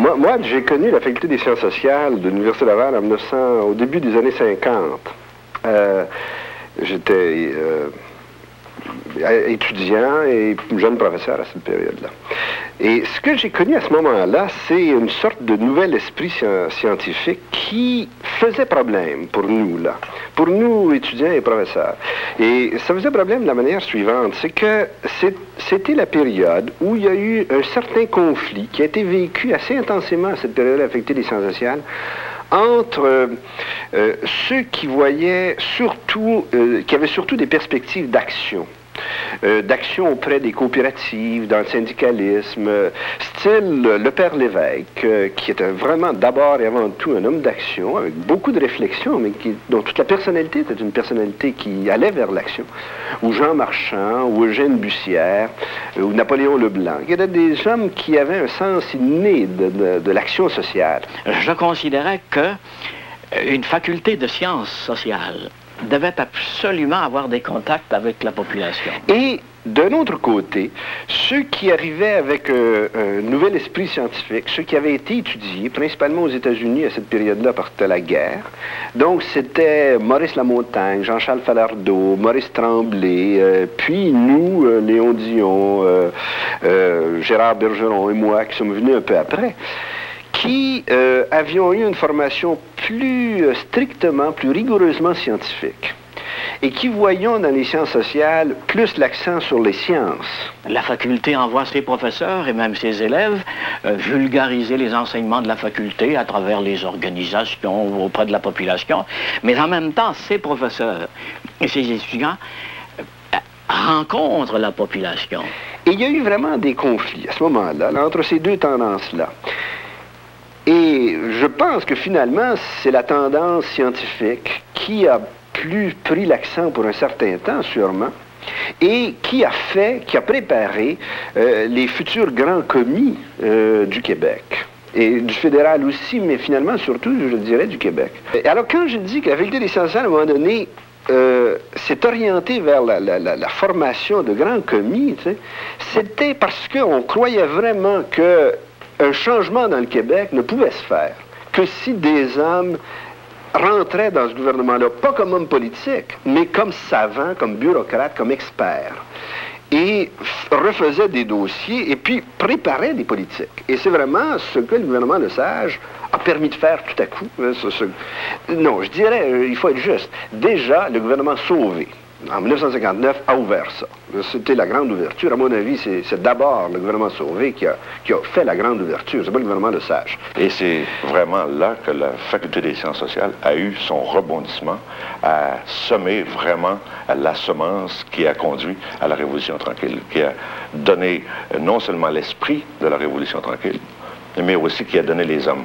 Moi, j'ai connu la faculté des sciences sociales de l'Université Laval au début des années 50. J'étais étudiant et jeune professeur à cette période-là. Et ce que j'ai connu à ce moment-là, c'est une sorte de nouvel esprit scientifique qui faisait problème pour nous, là. Pour nous, étudiants et professeurs. Et ça faisait problème de la manière suivante, c'est que c'était la période où il y a eu un certain conflit qui a été vécu assez intensément à cette période affectée des sciences sociales entre ceux qui voyaient surtout, qui avaient surtout des perspectives d'action. D'action auprès des coopératives, dans le syndicalisme, style le père Lévesque, qui était vraiment d'abord et avant tout un homme d'action, avec beaucoup de réflexion, mais dont toute la personnalité était une personnalité qui allait vers l'action, ou Jean Marchand, ou Eugène Bussière, ou Napoléon Leblanc, qui étaient des hommes qui avaient un sens inné de l'action sociale. Je considérais que une faculté de sciences sociales devait absolument avoir des contacts avec la population. Et d'un autre côté, ceux qui arrivaient avec un nouvel esprit scientifique, ceux qui avaient été étudiés, principalement aux États-Unis à cette période-là, parce que c'était la guerre. Donc, c'était Maurice Lamontagne, Jean-Charles Falardeau, Maurice Tremblay, puis nous, Léon Dion, Gérard Bergeron et moi, qui sommes venus un peu après, qui avions eu une formation plus strictement, plus rigoureusement scientifique, et qui voyons dans les sciences sociales plus l'accent sur les sciences. La faculté envoie ses professeurs et même ses élèves vulgariser les enseignements de la faculté à travers les organisations auprès de la population, mais en même temps, ces professeurs et ces étudiants rencontrent la population. Et il y a eu vraiment des conflits à ce moment-là, entre ces deux tendances-là. Et je pense que finalement, c'est la tendance scientifique qui a plus pris l'accent pour un certain temps, sûrement, et qui a préparé les futurs grands commis du Québec. Et du fédéral aussi, mais finalement, surtout, je dirais, du Québec. Et alors, quand je dis que la faculté des sciences sociales, à un moment donné, s'est orientée vers la formation de grands commis, tu sais, c'était parce qu'on croyait vraiment que un changement dans le Québec ne pouvait se faire que si des hommes rentraient dans ce gouvernement-là, pas comme hommes politiques, mais comme savants, comme bureaucrates, comme experts, et refaisaient des dossiers et puis préparaient des politiques. Et c'est vraiment ce que le gouvernement Lesage a permis de faire tout à coup. Non, je dirais, il faut être juste. Déjà, le gouvernement Sauvé, en 1959, a ouvert ça. C'était la grande ouverture. À mon avis, c'est d'abord le gouvernement Sauvé qui a fait la grande ouverture. C'est pas le gouvernement Lesage. Et c'est vraiment là que la Faculté des sciences sociales a eu son rebondissement, à semer vraiment la semence qui a conduit à la Révolution tranquille, qui a donné non seulement l'esprit de la Révolution tranquille, mais aussi qui a donné les hommes.